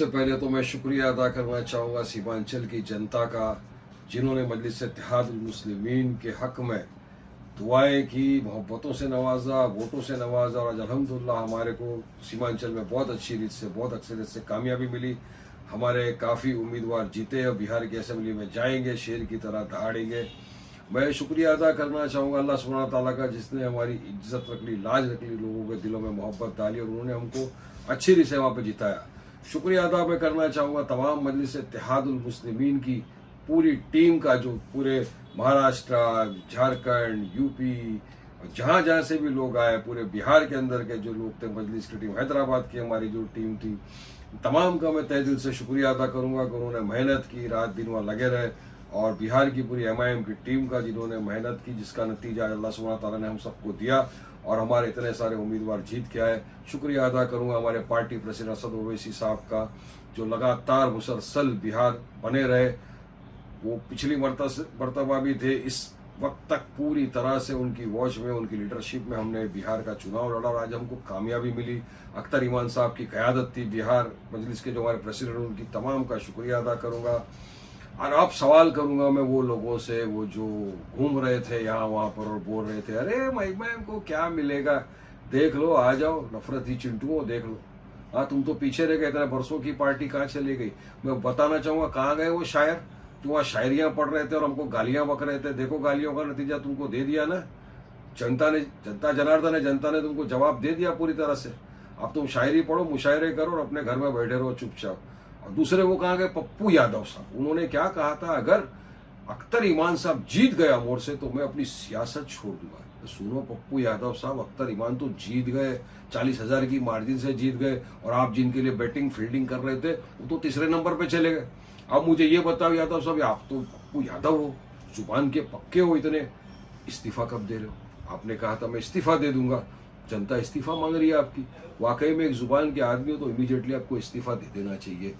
सबसे पहले तो मैं शुक्रिया अदा करना चाहूँगा सीमांचल की जनता का, जिन्होंने मजलिस इत्तेहादुल मुस्लिमीन के हक़ में दुआएं की, मोहब्बतों से नवाजा, वोटों से नवाजा। और आज अल्हम्दुलिल्लाह हमारे को सीमांचल में बहुत अच्छी रीत से, बहुत अक्सरियत से कामयाबी मिली। हमारे काफ़ी उम्मीदवार जीते और बिहार की असेंबली में जाएंगे, शेर की तरह दहाड़ेंगे। मैं शुक्रिया अदा करना चाहूँगा अल्लाह सुब्हानहू तआला का, जिसने हमारी इज्जत रख ली, लाज रख ली, लोगों के दिलों में मोहब्बत डाली और उन्होंने हमको अच्छी रीत से वहाँ पर जिताया। शुक्रिया अदा मैं करना चाहूँगा तमाम मजलिस इत्तेहादुल मुस्लिमीन की पूरी टीम का, जो पूरे महाराष्ट्र, झारखंड, यूपी, जहाँ जहाँ से भी लोग आए, पूरे बिहार के अंदर के जो लोग थे, मजलिस की टीम, हैदराबाद की हमारी जो टीम थी, तमाम का मैं तहे दिल से शुक्रिया अदा करूँगा कि उन्होंने मेहनत की, रात दिन वहाँ लगे रहे। और बिहार की पूरी MIM की टीम का, जिन्होंने मेहनत की, जिसका नतीजा अल्लाह सुब्हानहू तआला ने हम सबको दिया और हमारे इतने सारे उम्मीदवार जीत के आए। शुक्रिया अदा करूँगा हमारे पार्टी प्रेसिडेंट असद ओवैसी साहब का, जो लगातार मुसलसल बिहार बने रहे। वो पिछली मरतबा भी थे, इस वक्त तक पूरी तरह से उनकी वॉच में, उनकी लीडरशिप में हमने बिहार का चुनाव लड़ा और आज हमको कामयाबी मिली। अख्तर ईमान साहब की क़यादत थी बिहार मजलिस के, जो हमारे प्रेसिडेंट, उनकी तमाम का शुक्रिया अदा करूँगा। और अब सवाल करूंगा मैं वो लोगों से, वो जो घूम रहे थे यहाँ वहाँ पर और बोल रहे थे अरे MIM को क्या मिलेगा, देख लो, आ जाओ, नफरती चिंटुओं, देख लो। हाँ, तुम तो पीछे रह गए, इतने बरसों की पार्टी कहाँ चली गई। मैं बताना चाहूँगा कहाँ गए वो शायर, जो वहाँ शायरियाँ पढ़ रहे थे और हमको गालियाँ बक रहे थे। देखो, गालियों का नतीजा तुमको दे दिया ना जनता जनार्दन है, जनता ने तुमको जवाब दे दिया पूरी तरह से। अब तुम शायरी पढ़ो, मुशायरे करो और अपने घर में बैठे रहो चुपचाप। और दूसरे वो कहाँ गए, पप्पू यादव साहब, उन्होंने क्या कहा था, अगर अख्तर ईमान साहब जीत गया मोर से तो मैं अपनी सियासत छोड़ दूंगा। तो सुनो पप्पू यादव साहब, अख्तर ईमान तो जीत गए, 40,000 की मार्जिन से जीत गए, और आप जिनके लिए बैटिंग फील्डिंग कर रहे थे वो तो तीसरे नंबर पे चले गए। अब मुझे ये बताओ यादव साहब, आप तो पप्पू यादव हो, जुबान के पक्के हो इतने, इस्तीफा कब दे रहे हो? आपने कहा था मैं इस्तीफा दे दूंगा, जनता इस्तीफा मांग रही है आपकी। वाकई में एक जुबान के आदमी हो तो इमीडिएटली आपको इस्तीफा दे देना चाहिए।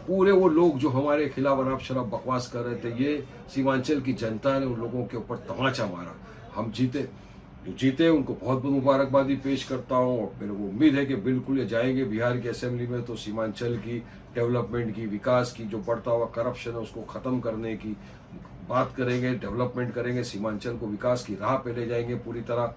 पूरे वो लोग जो हमारे खिलाफ अनाप शराब बकवास कर रहे थे, ये सीमांचल की जनता ने उन लोगों के ऊपर तमाचा मारा। हम जीते, जो जीते उनको बहुत बहुत मुबारकबादी पेश करता हूँ। और मेरे को उम्मीद है कि बिल्कुल ये जाएंगे बिहार की असेंबली में तो सीमांचल की डेवलपमेंट की, विकास की, जो बढ़ता हुआ करप्शन है उसको ख़त्म करने की बात करेंगे, डेवलपमेंट करेंगे, सीमांचल को विकास की राह पे ले जाएंगे पूरी तरह।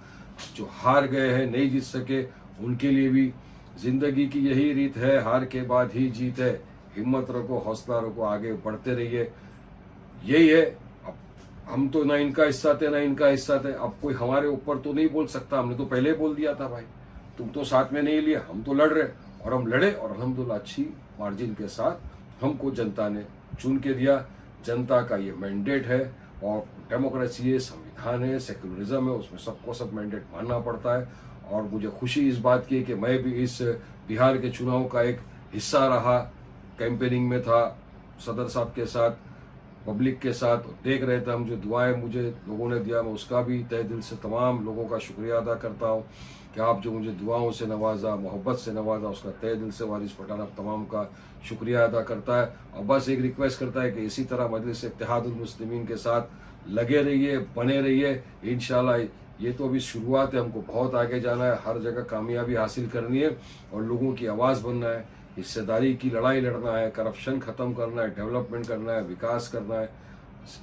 जो हार गए हैं, नहीं जीत सके, उनके लिए भी जिंदगी की यही रीत है, हार के बाद ही जीत है। हिम्मत रखो, हौसला रखो, आगे बढ़ते रहिए, यही है। अब हम तो ना इनका हिस्सा थे ना इनका हिस्सा थे, अब कोई हमारे ऊपर तो नहीं बोल सकता। हमने तो पहले बोल दिया था भाई, तुम तो साथ में नहीं लिया, हम तो लड़ रहे, और हम लड़े और अल्हम्दुलिल्लाह अच्छी मार्जिन के साथ हमको जनता ने चुन के दिया। जनता का ये मैंडेट है और डेमोक्रेसी है, संविधान है, सेक्युलरिज्म है, उसमें सबको सब मैंडेट मानना पड़ता है। और मुझे खुशी इस बात की है कि मैं भी इस बिहार के चुनाव का एक हिस्सा रहा, कैंपेनिंग में था सदर साहब के साथ, पब्लिक के साथ, देख रहे थे हम। जो दुआएं मुझे लोगों ने दिया, मैं उसका भी तहे दिल से तमाम लोगों का शुक्रिया अदा करता हूँ कि आप जो मुझे दुआओं से नवाजा, मोहब्बत से नवाजा, उसका तहे दिल से वारिस पठान आप तमाम का शुक्रिया अदा करता है। और बस एक रिक्वेस्ट करता है कि इसी तरह मजलिस इत्तेहादुल मुस्लिमीन के साथ लगे रहिए, बने रहिए। इंशाल्लाह ये तो अभी शुरुआत है, हमको बहुत आगे जाना है, हर जगह कामयाबी हासिल करनी है और लोगों की आवाज़ बनना है, हिस्सेदारी की लड़ाई लड़ना है, करप्शन ख़त्म करना है, डेवलपमेंट करना है, विकास करना है।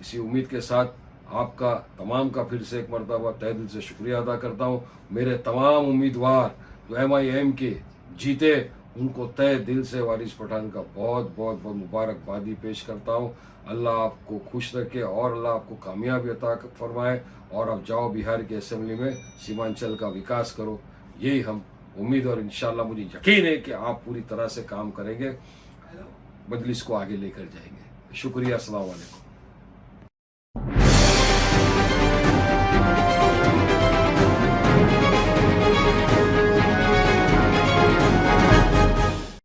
इसी उम्मीद के साथ आपका तमाम का फिर से एक मरतबा तहे दिल से शुक्रिया अदा करता हूँ। मेरे तमाम उम्मीदवार जो MIM के जीते, उनको तहे दिल से वारिस पठान का बहुत बहुत बहुत मुबारकबादी पेश करता हूँ। अल्लाह आपको खुश रखे और अल्लाह आपको कामयाबी अता फरमाए, और अब जाओ बिहार की असेंबली में सीमांचल का विकास करो, यही हम उम्मीद और इंशाल्लाह मुझे यकीन है कि आप पूरी तरह से काम करेंगे, मजलिस को आगे लेकर जाएंगे। शुक्रिया, अस्सलाम वालेकुम।